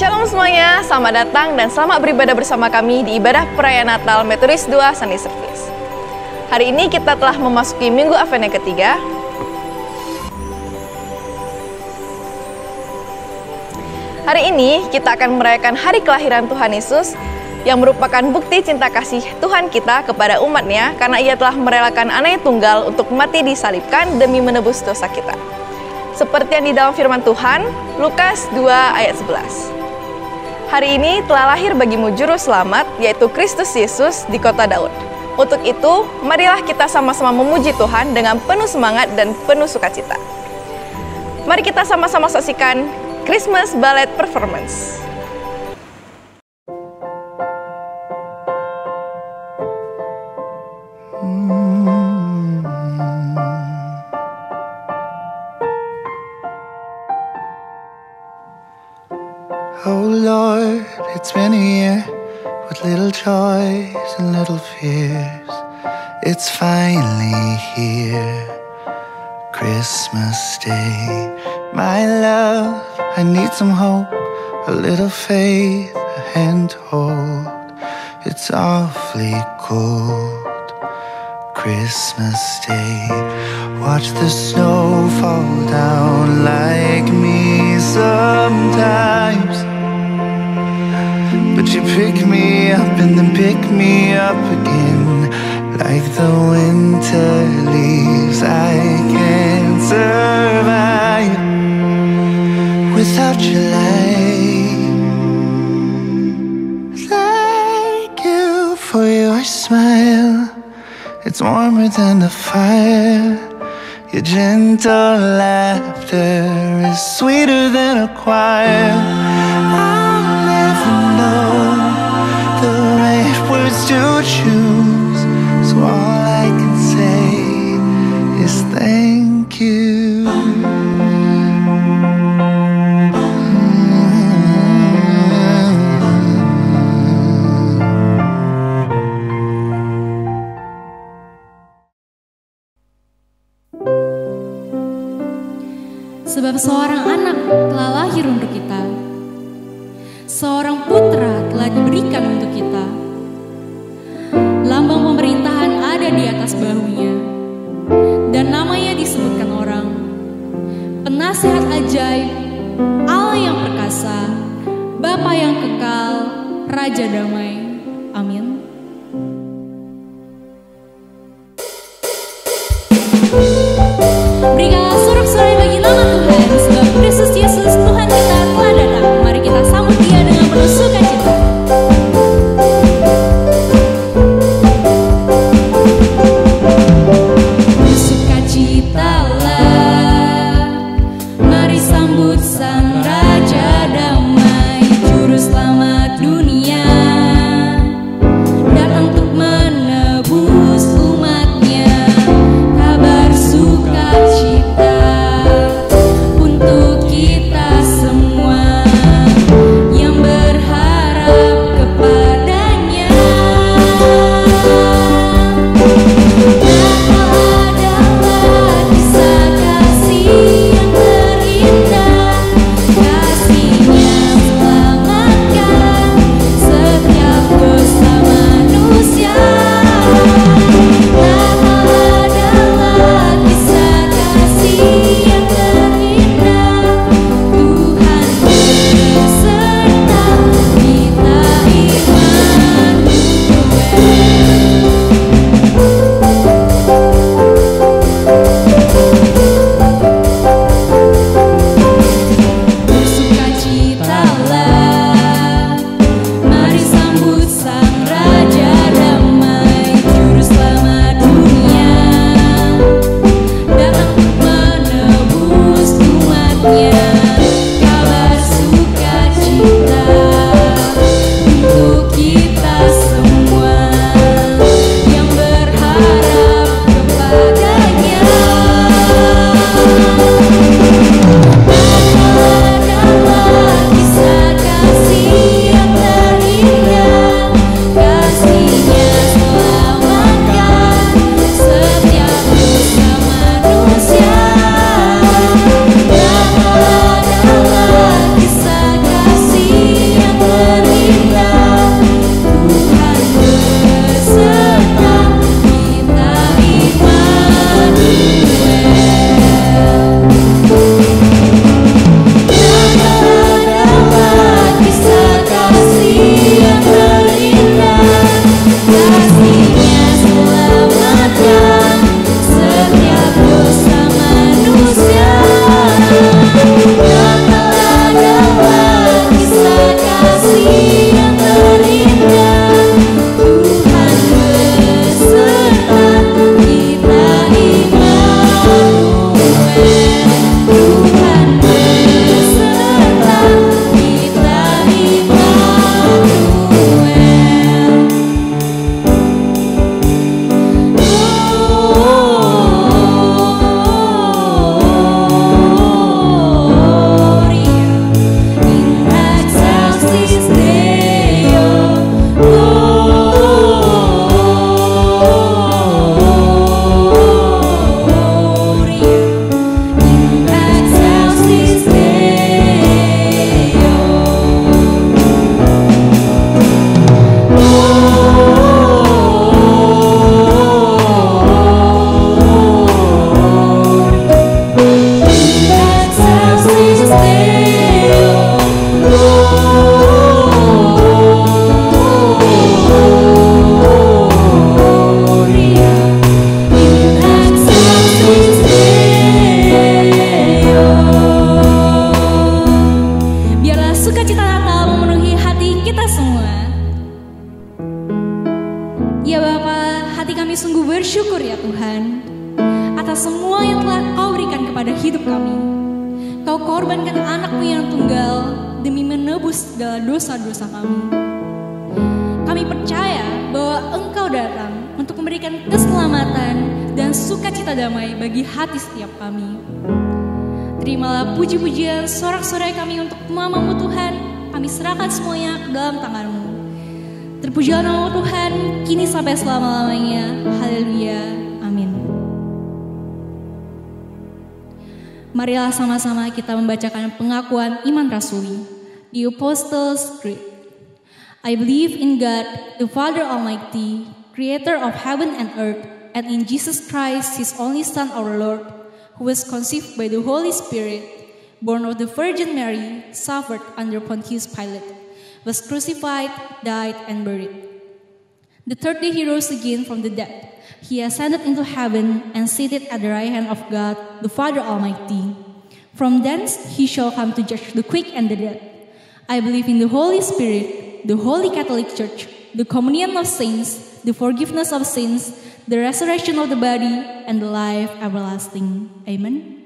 Shalom semuanya, selamat datang dan selamat beribadah bersama kami di ibadah perayaan Natal Methodist 2 Sunday Service. Hari ini kita telah memasuki Minggu Advent yang ketiga. Hari ini kita akan merayakan hari kelahiran Tuhan Yesus yang merupakan bukti cinta kasih Tuhan kita kepada umatnya karena ia telah merelakan anaknya tunggal untuk mati disalibkan demi menebus dosa kita. Seperti yang di dalam firman Tuhan, Lukas 2 ayat 11. Hari ini telah lahir bagimu juru selamat, yaitu Kristus Yesus di kota Daud. Untuk itu, marilah kita sama-sama memuji Tuhan dengan penuh semangat dan penuh sukacita. Mari kita sama-sama saksikan Christmas Ballet Performance. Oh Lord, it's been a year with little joys and little fears. It's finally here, Christmas Day. My love, I need some hope, a little faith, a hand to hold. It's awfully cold, Christmas Day. Watch the snow fall down like me sometimes, but you pick me up and then pick me up again. Like the winter leaves, I can't survive without your light. Thank you for your smile, it's warmer than the fire. Your gentle laughter is sweeter than a choir. I'll never know the right words to choose, so all I can say is thank you. Sebab seorang anak telah lahir untuk kita, seorang putra telah diberikan untuk kita. Lambang pemerintahan ada di atas bahunya, dan namanya disebutkan orang, Penasihat Ajaib, Allah yang perkasa, Bapa yang kekal, Raja damai. Amin. Berikanlah sorak-sorai bagi nama Tuhan, sebab Kristus Yesus Tuhan kita telah datang. Mari kita sambut Dia dengan penuh sukacita. Bersukacitalah, mari sambut Sang Raja damai, Juru Selamat dunia. sukacita Natal memenuhi hati kita semua. Ya Bapa, hati kami sungguh bersyukur ya Tuhan atas semua yang telah Kau berikan kepada hidup kami. Kau korbankan anak-Mu yang tunggal demi menebus segala dosa-dosa kami. Kami percaya bahwa Engkau datang untuk memberikan keselamatan dan sukacita damai bagi hati setiap kami. Terimalah puji-pujian sorak-sorai kami untuk nama-Mu Tuhan. Kami serahkan semuanya ke dalam tangan-Mu. Terpujilah nama Tuhan, kini sampai selama-lamanya. Haleluya. Amin. Marilah sama-sama kita membacakan pengakuan iman rasuli. The Apostles' Creed. I believe in God, the Father Almighty, Creator of heaven and earth, and in Jesus Christ, His only Son, our Lord, who was conceived by the Holy Spirit, born of the Virgin Mary, suffered under Pontius Pilate, was crucified, died, and buried. The third day he rose again from the dead. He ascended into heaven and seated at the right hand of God, the Father Almighty. From thence he shall come to judge the quick and the dead. I believe in the Holy Spirit, the Holy Catholic Church, the communion of saints, the forgiveness of sins, the resurrection of the body, and the life everlasting. Amen.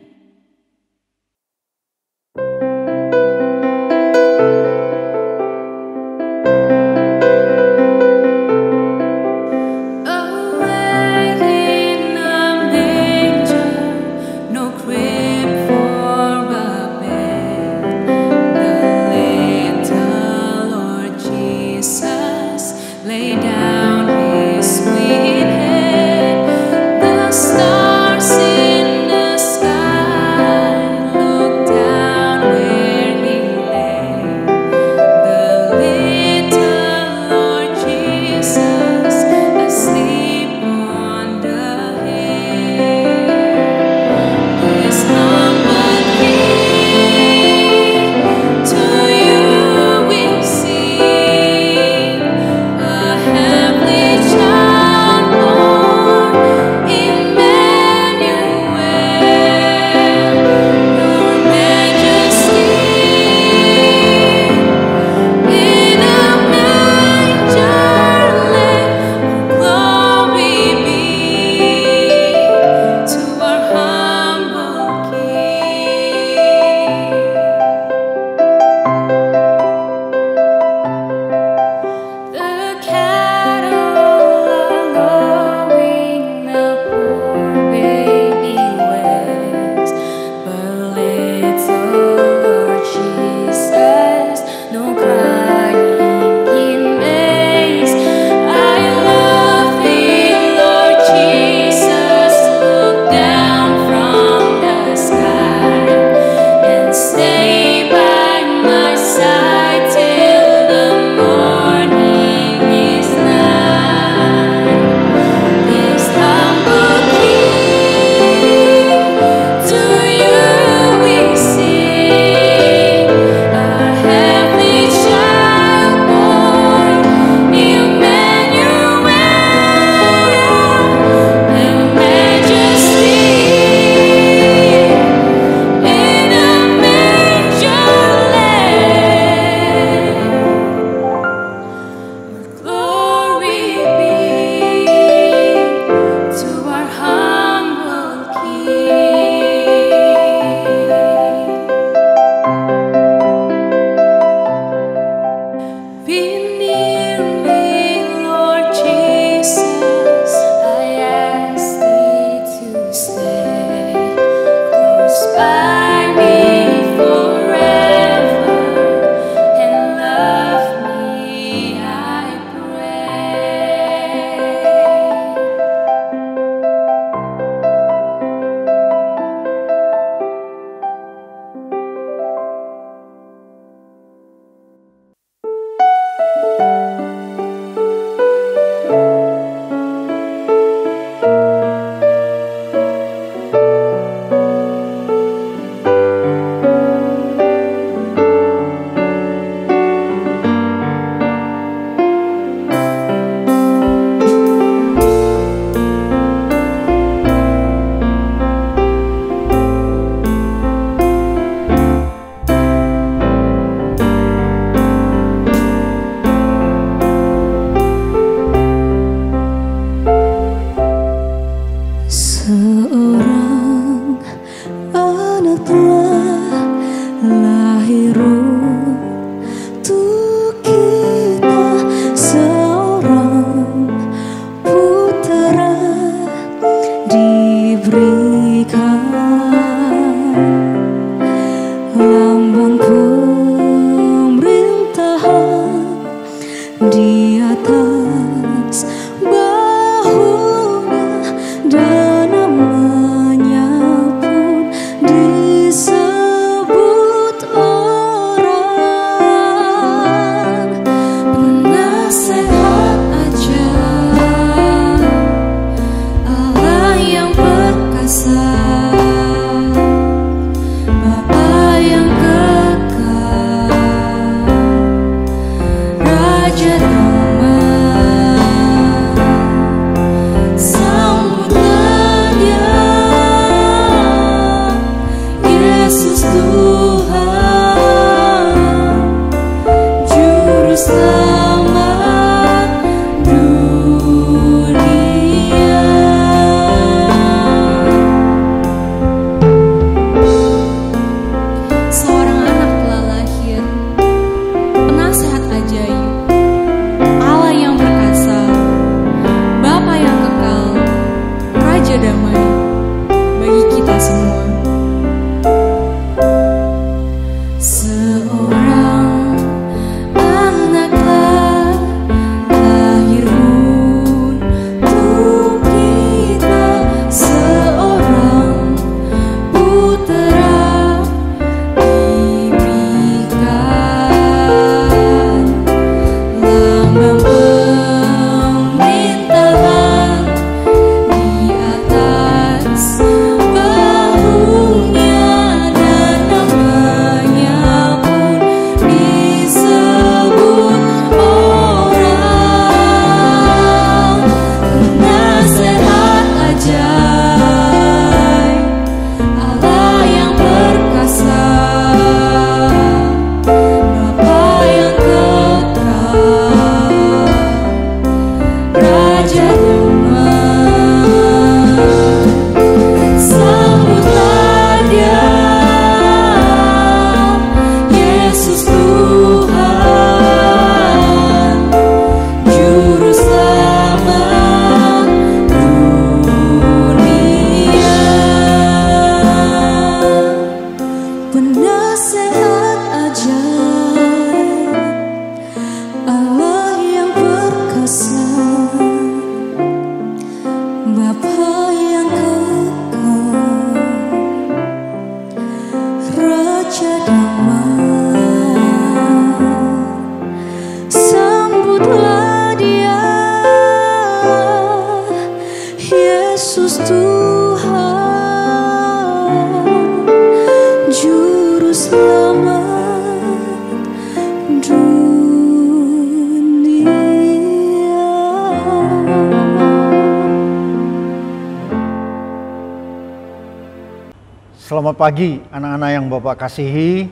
Selamat pagi anak-anak yang Bapak kasihi,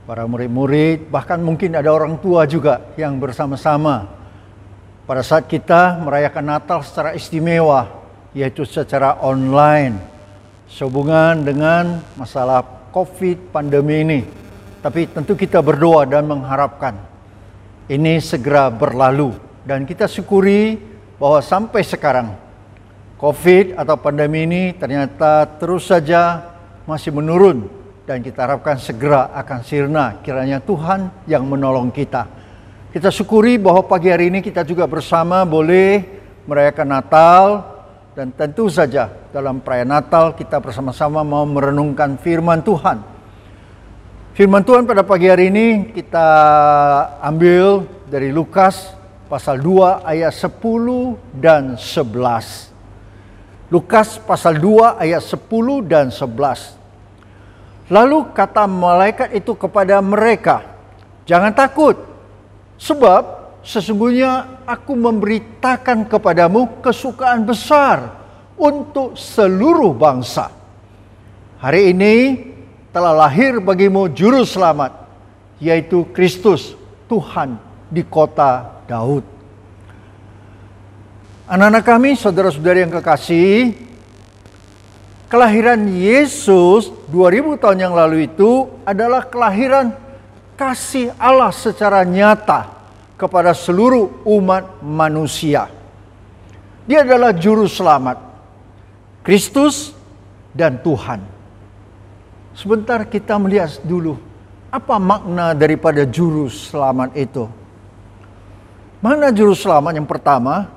para murid-murid, bahkan mungkin ada orang tua juga yang bersama-sama pada saat kita merayakan Natal secara istimewa, yaitu secara online, sehubungan dengan masalah COVID pandemi ini. Tapi tentu kita berdoa dan mengharapkan ini segera berlalu, dan kita syukuri bahwa sampai sekarang COVID atau pandemi ini ternyata terus saja masih menurun, dan kita harapkan segera akan sirna. Kiranya Tuhan yang menolong kita. Kita syukuri bahwa pagi hari ini kita juga bersama boleh merayakan Natal, dan tentu saja dalam perayaan Natal kita bersama-sama mau merenungkan firman Tuhan. Firman Tuhan pada pagi hari ini kita ambil dari Lukas pasal 2 ayat 10 dan 11. Lukas pasal 2 ayat 10 dan 11. Lalu kata malaikat itu kepada mereka, "Jangan takut, sebab sesungguhnya aku memberitakan kepadamu kesukaan besar untuk seluruh bangsa. Hari ini telah lahir bagimu juru selamat, yaitu Kristus Tuhan di kota Daud." Anak-anak kami, saudara-saudari yang kekasih, kelahiran Yesus 2000 tahun yang lalu itu adalah kelahiran kasih Allah secara nyata kepada seluruh umat manusia. Dia adalah juru selamat, Kristus dan Tuhan. Sebentar kita melihat dulu apa makna daripada juru selamat itu. Mana juru selamat yang pertama?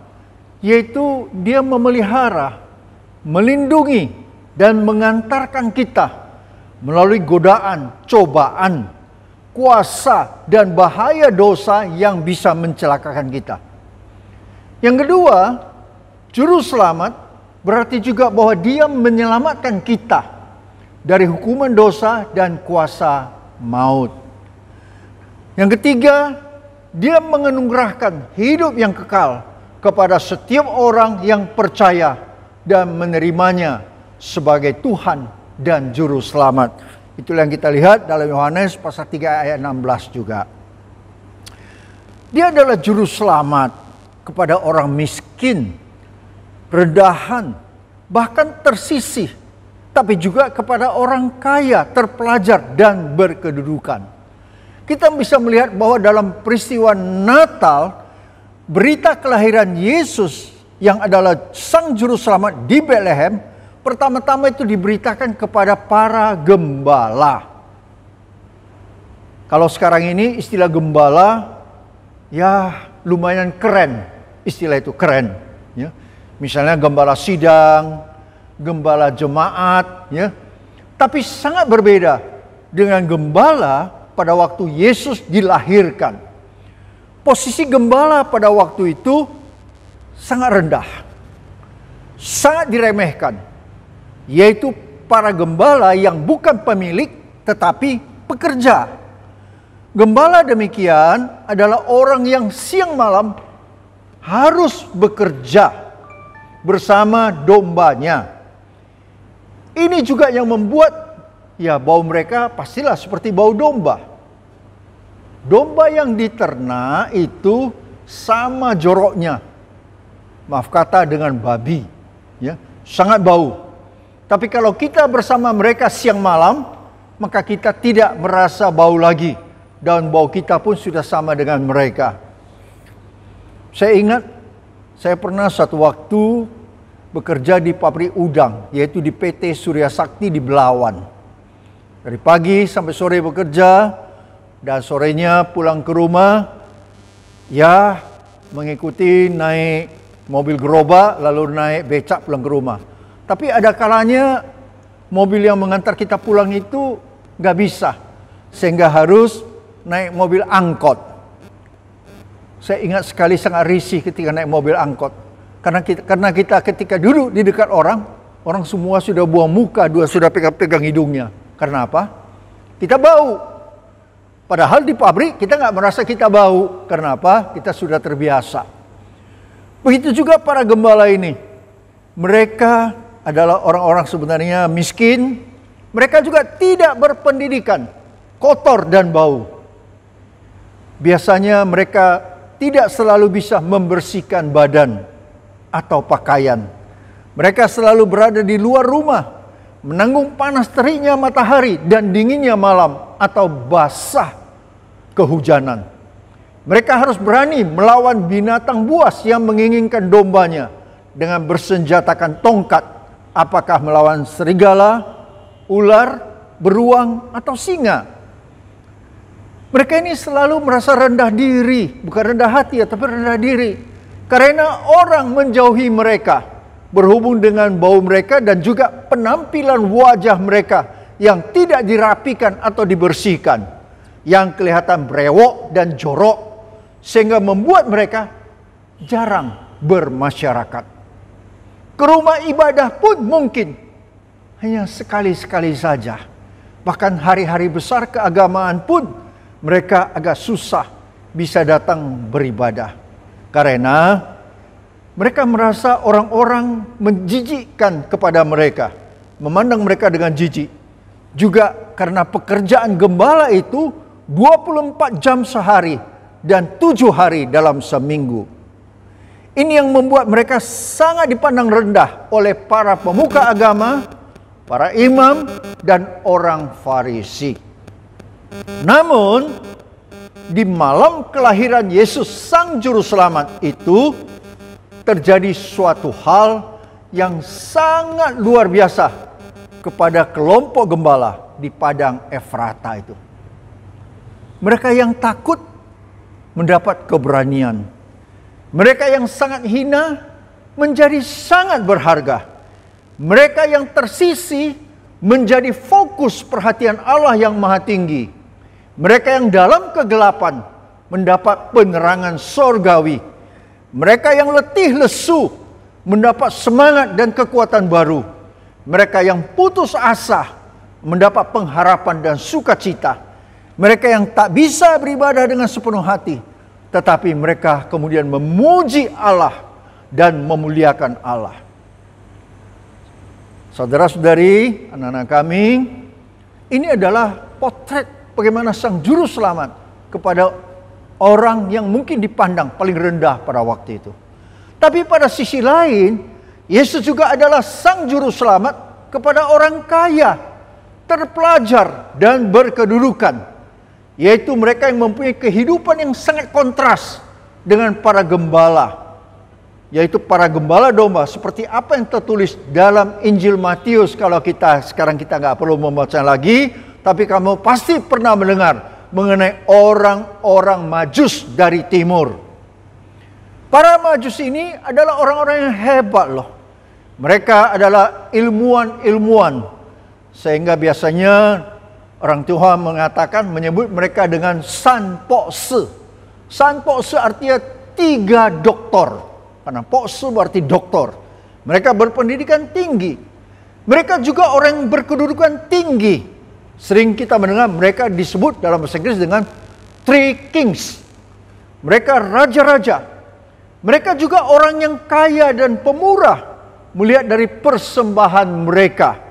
Yaitu dia memelihara, melindungi, dan mengantarkan kita melalui godaan, cobaan, kuasa, dan bahaya dosa yang bisa mencelakakan kita. Yang kedua, juru selamat berarti juga bahwa dia menyelamatkan kita dari hukuman dosa dan kuasa maut. Yang ketiga, dia menganugerahkan hidup yang kekal kepada setiap orang yang percaya dan menerimanya sebagai Tuhan dan Juru Selamat. Itulah yang kita lihat dalam Yohanes pasal 3 ayat 16 juga. Dia adalah Juru Selamat kepada orang miskin, rendahan, bahkan tersisih. Tapi juga kepada orang kaya, terpelajar, dan berkedudukan. Kita bisa melihat bahwa dalam peristiwa Natal, berita kelahiran Yesus yang adalah Sang Juru Selamat di Bethlehem, pertama-tama itu diberitakan kepada para gembala. Kalau sekarang ini istilah gembala, ya lumayan keren. Istilah itu keren. Ya. Misalnya gembala sidang, gembala jemaat. Ya. Tapi sangat berbeda dengan gembala pada waktu Yesus dilahirkan. Posisi gembala pada waktu itu sangat rendah, sangat diremehkan, yaitu para gembala yang bukan pemilik tetapi pekerja. Gembala demikian adalah orang yang siang malam harus bekerja bersama dombanya. Ini juga yang membuat ya bau mereka pastilah seperti bau domba. Domba yang diternak itu sama joroknya, maaf kata, dengan babi, ya, sangat bau. Tapi kalau kita bersama mereka siang malam, maka kita tidak merasa bau lagi, dan bau kita pun sudah sama dengan mereka. Saya ingat, saya pernah satu waktu bekerja di pabrik udang, yaitu di PT Surya Sakti di Belawan. Dari pagi sampai sore bekerja, dan sorenya pulang ke rumah, ya mengikuti naik mobil gerobak lalu naik becak pulang ke rumah. Tapi ada kalanya mobil yang mengantar kita pulang itu gak bisa, sehingga harus naik mobil angkot. Saya ingat sekali sangat risih ketika naik mobil angkot. Karena kita ketika duduk di dekat orang semua sudah buang muka, sudah pegang hidungnya. Karena apa? Kita bau. Padahal di pabrik kita nggak merasa kita bau. Karena apa? Kita sudah terbiasa. Begitu juga para gembala ini. Mereka adalah orang-orang sebenarnya miskin, Mereka juga tidak berpendidikan, kotor dan bau. Biasanya mereka tidak selalu bisa membersihkan badan atau pakaian. Mereka selalu berada di luar rumah, menanggung panas teriknya matahari dan dinginnya malam atau basah kehujanan. Mereka harus berani melawan binatang buas yang menginginkan dombanya dengan bersenjatakan tongkat, apakah melawan serigala, ular, beruang, atau singa. Mereka ini selalu merasa rendah diri, bukan rendah hati ya, tapi rendah diri. Karena orang menjauhi mereka, berhubung dengan bau mereka dan juga penampilan wajah mereka yang tidak dirapikan atau dibersihkan, yang kelihatan brewok dan jorok, sehingga membuat mereka jarang bermasyarakat. Ke rumah ibadah pun mungkin hanya sekali-sekali saja. Bahkan hari-hari besar keagamaan pun mereka agak susah bisa datang beribadah. Karena mereka merasa orang-orang menjijikkan kepada mereka, memandang mereka dengan jijik. Juga karena pekerjaan gembala itu 24 jam sehari dan 7 hari dalam seminggu. Ini yang membuat mereka sangat dipandang rendah oleh para pemuka agama, para imam, dan orang Farisi. Namun, di malam kelahiran Yesus Sang Juru Selamat itu, terjadi suatu hal yang sangat luar biasa kepada kelompok gembala di padang Efrata itu. Mereka yang takut mendapat keberanian. Mereka yang sangat hina menjadi sangat berharga. Mereka yang tersisih menjadi fokus perhatian Allah yang Maha Tinggi. Mereka yang dalam kegelapan mendapat penerangan sorgawi. Mereka yang letih lesu mendapat semangat dan kekuatan baru. Mereka yang putus asa mendapat pengharapan dan sukacita. Mereka yang tak bisa beribadah dengan sepenuh hati, tetapi mereka kemudian memuji Allah dan memuliakan Allah. Saudara-saudari, anak-anak kami, ini adalah potret bagaimana Sang Juru Selamat kepada orang yang mungkin dipandang paling rendah pada waktu itu. Tapi pada sisi lain, Yesus juga adalah Sang Juru Selamat kepada orang kaya, terpelajar, dan berkedudukan. Yaitu mereka yang mempunyai kehidupan yang sangat kontras dengan para gembala. Yaitu para gembala domba, seperti apa yang tertulis dalam Injil Matius. Kalau sekarang kita nggak perlu membaca lagi, tapi kamu pasti pernah mendengar mengenai orang-orang Majus dari timur. Para Majus ini adalah orang-orang yang hebat loh. Mereka adalah ilmuwan-ilmuwan. Sehingga biasanya orang Tuhan menyebut mereka dengan Sanpokse. Sanpokse artinya 3 doktor. Karena Pokse berarti doktor. Mereka berpendidikan tinggi. Mereka juga orang yang berkedudukan tinggi. Sering kita mendengar mereka disebut dalam bahasa Inggris dengan Three Kings. Mereka raja-raja. Mereka juga orang yang kaya dan pemurah. Melihat dari persembahan mereka.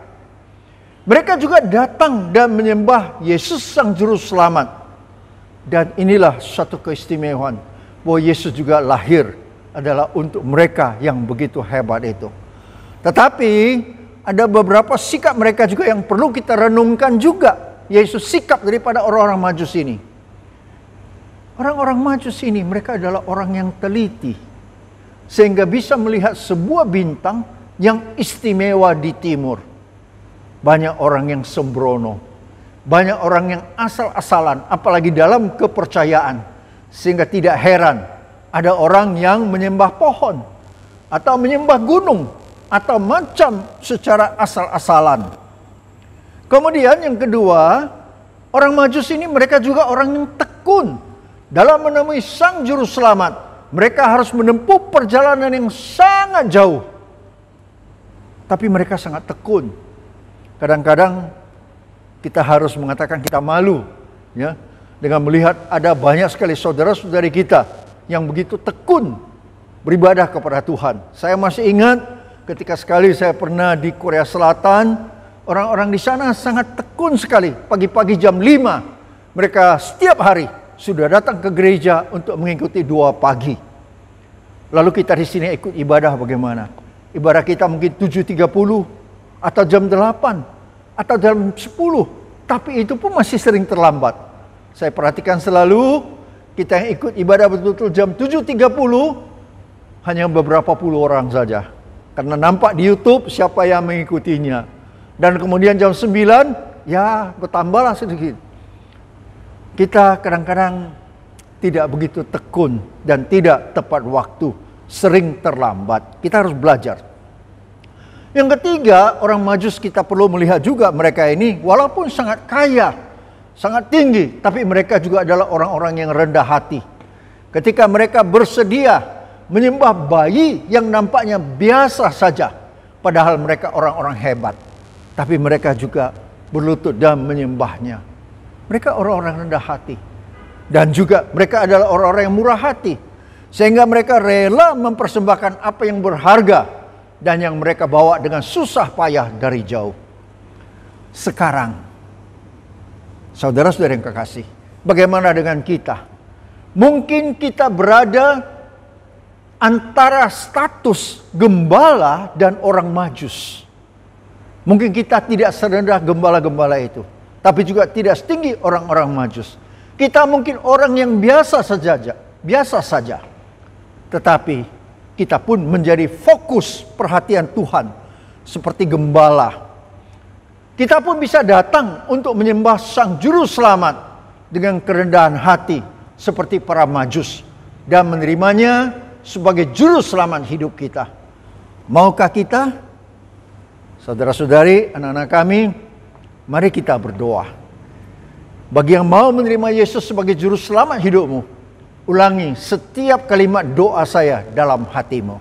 Mereka juga datang dan menyembah Yesus Sang Juru Selamat. Dan inilah satu keistimewaan bahwa Yesus juga lahir adalah untuk mereka yang begitu hebat itu. Tetapi ada beberapa sikap mereka juga yang perlu kita renungkan juga. Yaitu sikap daripada orang-orang Majus ini. Orang-orang Majus ini mereka adalah orang yang teliti. Sehingga bisa melihat sebuah bintang yang istimewa di timur. Banyak orang yang sembrono. Banyak orang yang asal-asalan. Apalagi dalam kepercayaan. Sehingga tidak heran. Ada orang yang menyembah pohon. Atau menyembah gunung. Atau macam secara asal-asalan. Kemudian yang kedua. Orang Majus ini mereka juga orang yang tekun. Dalam menemui Sang Juru Selamat. Mereka harus menempuh perjalanan yang sangat jauh. Tapi mereka sangat tekun. Kadang-kadang kita harus mengatakan kita malu ya, dengan melihat ada banyak sekali saudara-saudari kita yang begitu tekun beribadah kepada Tuhan. Saya masih ingat ketika sekali saya pernah di Korea Selatan, Orang-orang di sana sangat tekun sekali. Pagi-pagi jam 5, mereka setiap hari sudah datang ke gereja untuk mengikuti doa pagi. Lalu kita di sini ikut ibadah bagaimana? Ibadah kita mungkin 7.30 atau jam 8 atau jam 10. Tapi itu pun masih sering terlambat. Saya perhatikan selalu kita yang ikut ibadah betul-betul jam 7.30 hanya beberapa puluh orang saja. Karena nampak di YouTube siapa yang mengikutinya. Dan kemudian jam 9, ya bertambahlah sedikit. Kita kadang-kadang tidak begitu tekun dan tidak tepat waktu. Sering terlambat. Kita harus belajar. Yang ketiga, orang Majus kita perlu melihat juga mereka ini walaupun sangat kaya, sangat tinggi, tapi mereka juga adalah orang-orang yang rendah hati. Ketika mereka bersedia menyembah bayi yang nampaknya biasa saja, padahal mereka orang-orang hebat. Tapi mereka juga berlutut dan menyembahnya. Mereka orang-orang rendah hati. Dan juga mereka adalah orang-orang yang murah hati. Sehingga mereka rela mempersembahkan apa yang berharga. Dan yang mereka bawa dengan susah payah dari jauh. Sekarang, saudara-saudara yang kekasih, bagaimana dengan kita? Mungkin kita berada antara status gembala dan orang Majus. Mungkin kita tidak serendah gembala-gembala itu, tapi juga tidak setinggi orang-orang Majus. Kita mungkin orang yang biasa saja. Tetapi kita pun menjadi fokus perhatian Tuhan seperti gembala. Kita pun bisa datang untuk menyembah Sang Juru Selamat dengan kerendahan hati seperti para Majus dan menerimanya sebagai Juru Selamat hidup kita. Maukah kita? Saudara-saudari, anak-anak kami, mari kita berdoa. Bagi yang mau menerima Yesus sebagai Juru Selamat hidupmu, ulangi setiap kalimat doa saya dalam hatimu.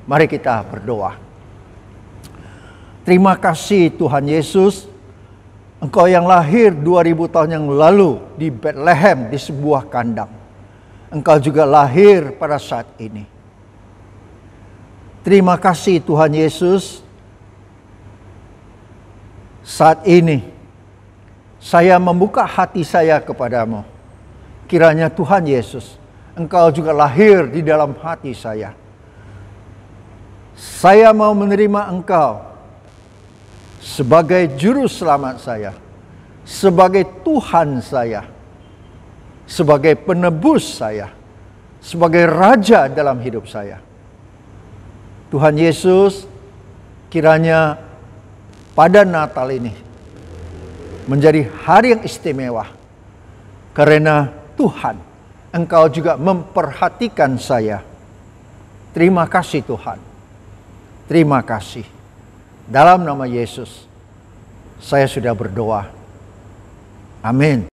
Mari kita berdoa. Terima kasih Tuhan Yesus, Engkau yang lahir 2000 tahun yang lalu di Bethlehem di sebuah kandang. Engkau juga lahir pada saat ini. Terima kasih Tuhan Yesus. Saat ini, saya membuka hati saya kepadamu. Kiranya Tuhan Yesus, Engkau juga lahir di dalam hati saya. Saya mau menerima Engkau sebagai Juru Selamat saya, sebagai Tuhan saya, sebagai penebus saya, sebagai Raja dalam hidup saya. Tuhan Yesus, kiranya pada Natal ini menjadi hari yang istimewa karena Tuhan, Engkau juga memperhatikan saya. Terima kasih Tuhan. Terima kasih. Dalam nama Yesus, saya sudah berdoa. Amin.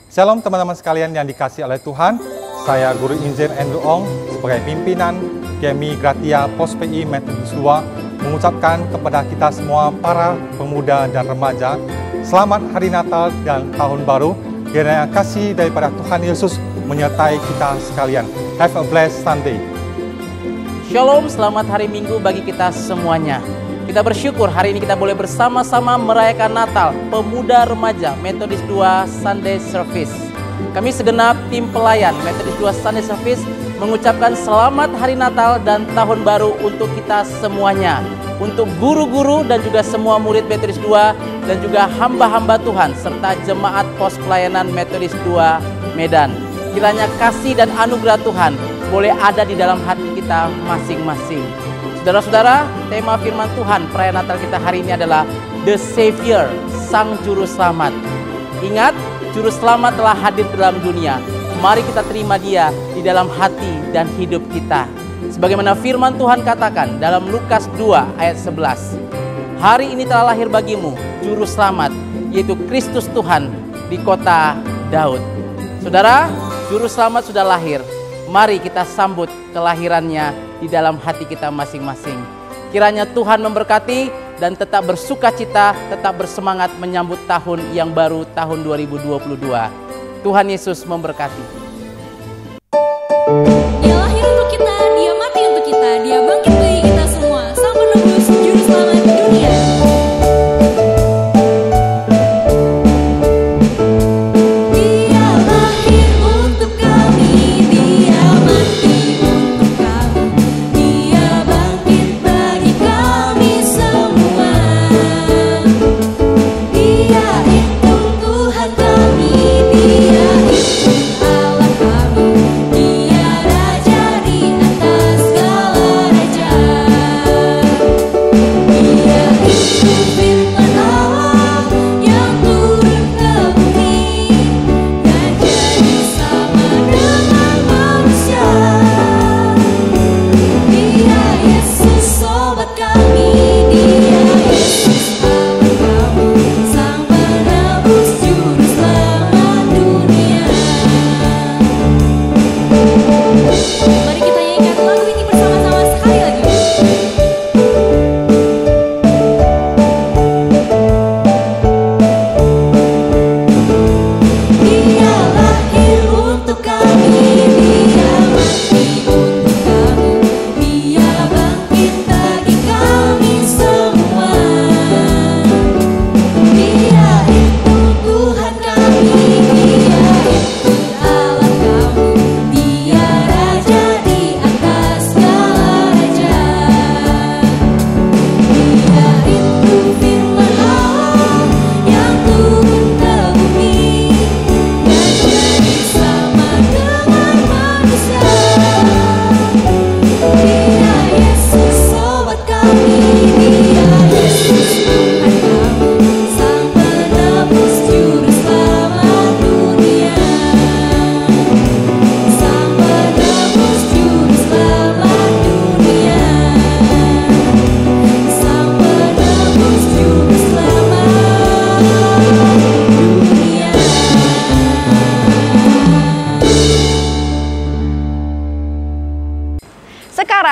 Shalom teman-teman sekalian yang dikasihi oleh Tuhan. Saya Guru Injil Andrew Ong sebagai pimpinan Kemi Gratia Pos PI Metodis 2 mengucapkan kepada kita semua para pemuda dan remaja selamat hari Natal dan Tahun Baru. Kiranya kasih daripada Tuhan Yesus menyertai kita sekalian. Have a blessed Sunday. Shalom, selamat hari Minggu bagi kita semuanya. Kita bersyukur hari ini kita boleh bersama-sama merayakan Natal Pemuda Remaja Metodis 2 Sunday Service. Kami segenap tim pelayan Metodis 2 Sunday Service mengucapkan selamat hari Natal dan Tahun Baru untuk kita semuanya. Untuk guru-guru dan juga semua murid Metodis 2 dan juga hamba-hamba Tuhan serta jemaat pos pelayanan Metodis 2 Medan. Kiranya kasih dan anugerah Tuhan boleh ada di dalam hati kita masing-masing. Saudara-saudara, tema firman Tuhan perayaan Natal kita hari ini adalah The Savior, Sang Juru Selamat. Ingat, Juru Selamat telah hadir dalam dunia. Mari kita terima Dia di dalam hati dan hidup kita. Sebagaimana firman Tuhan katakan dalam Lukas 2 ayat 11. Hari ini telah lahir bagimu Juru Selamat, yaitu Kristus Tuhan di kota Daud. Saudara, Juru Selamat sudah lahir. Mari kita sambut kelahirannya di dalam hati kita masing-masing. Kiranya Tuhan memberkati dan tetap bersuka cita, tetap bersemangat menyambut tahun yang baru, tahun 2022. Tuhan Yesus memberkati. Dia lahir untuk kita, Dia mati untuk kita, Dia bangkit bagi kita semua, Sang Penebus Juru Selamat dunia.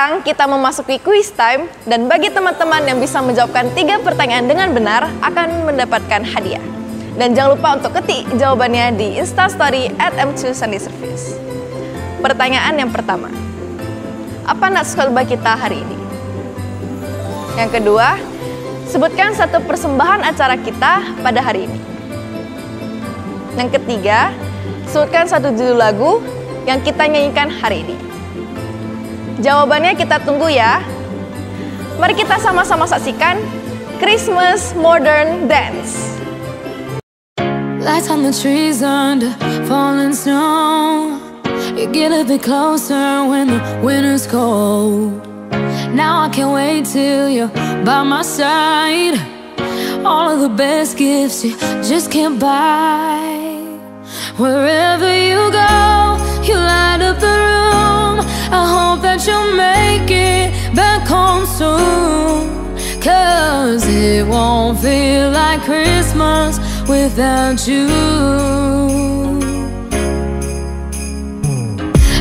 Sekarang kita memasuki quiz time, dan bagi teman-teman yang bisa menjawabkan 3 pertanyaan dengan benar akan mendapatkan hadiah. Dan jangan lupa untuk ketik jawabannya di Instastory @m2 Sunday Service. Pertanyaan yang pertama, apa nats khotbah kita hari ini? Yang kedua, sebutkan satu persembahan acara kita pada hari ini. Yang ketiga, sebutkan satu judul lagu yang kita nyanyikan hari ini. Jawabannya kita tunggu ya. Mari kita sama-sama saksikan Christmas Modern Dance. Lights on the trees under falling snow. You get a bit closer when the winter's cold. Now I can't wait till you're by my side. All of the best gifts you just can't buy. Wherever you go, you light up the room. I hope that you'll make it back home soon. 'Cause it won't feel like Christmas without you.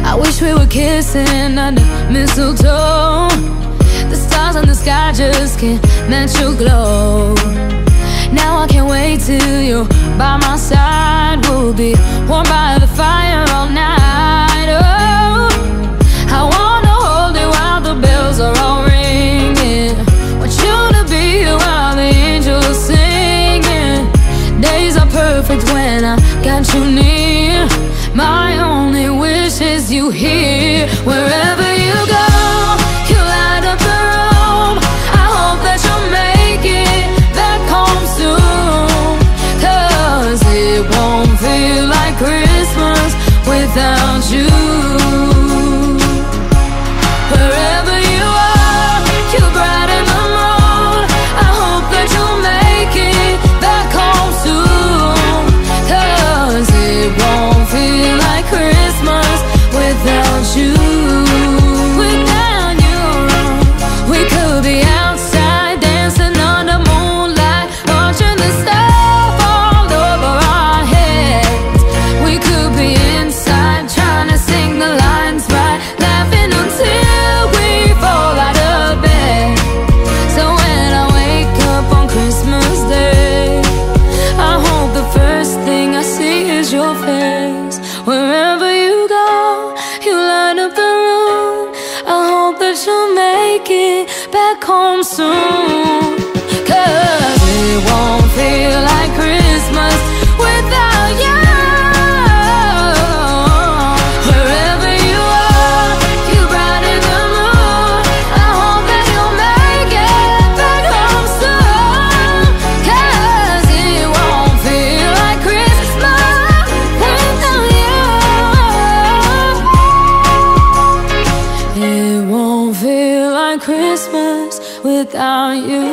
I wish we were kissing under mistletoe. The stars in the sky just can't match your glow. Now I can't wait till you're by my side. We'll be warm by the fire all night. Oh, I wanna hold you while the bells are all ringing. Want you to be here while the angels singing. Days are perfect when I got you near. My only wish is you here. Wherever you go, you light up the room. I hope that you'll make it back home soon. 'Cause it won't feel like Christmas without you. Wherever you are, you brighten the mood. I hope that you'll make it back home soon. 'Cause it won't feel like Christmas without you. Without you, we could be outside dancing under moonlight, watching the snow fall over our heads. We could be inside trying to sing the lines right, laughing until we fall out of bed. So when I wake up on Christmas Day, I hope the first thing I see is your face. Wherever you go, you light up the room. I hope that you'll make it back home soon. 'Cause it won't feel like Christmas without you. Wherever you are, you brighten the mood. I hope that you'll make it back home soon. 'Cause it won't feel like Christmas without you. It won't feel like Christmas without you.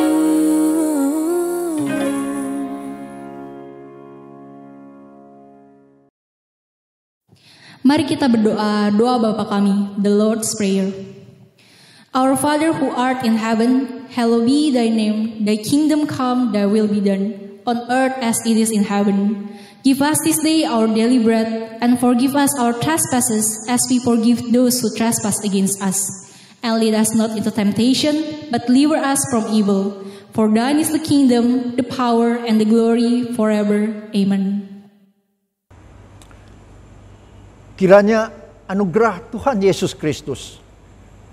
Mari kita berdoa, doa Bapa kami, the Lord's Prayer. Our Father who art in heaven, hallowed be thy name, thy kingdom come, thy will be done, on earth as it is in heaven. Give us this day our daily bread, and forgive us our trespasses as we forgive those who trespass against us. And lead us not into temptation, but deliver us from evil. For thine is the kingdom, the power, and the glory forever. Amen. Kiranya anugerah Tuhan Yesus Kristus,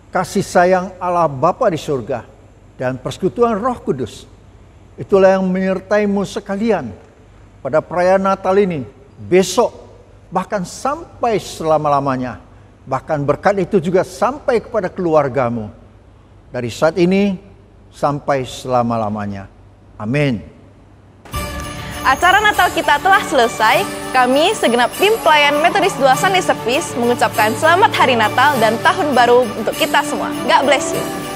kasih sayang Allah Bapa di surga, dan persekutuan Roh Kudus, itulah yang menyertaimu sekalian pada perayaan Natal ini, besok, bahkan sampai selama-lamanya. Bahkan berkat itu juga sampai kepada keluargamu, dari saat ini sampai selama-lamanya. Amin. Acara Natal kita telah selesai. Kami segenap tim pelayan Metodis 2 Sunday Service mengucapkan selamat Hari Natal dan Tahun Baru untuk kita semua. God bless you.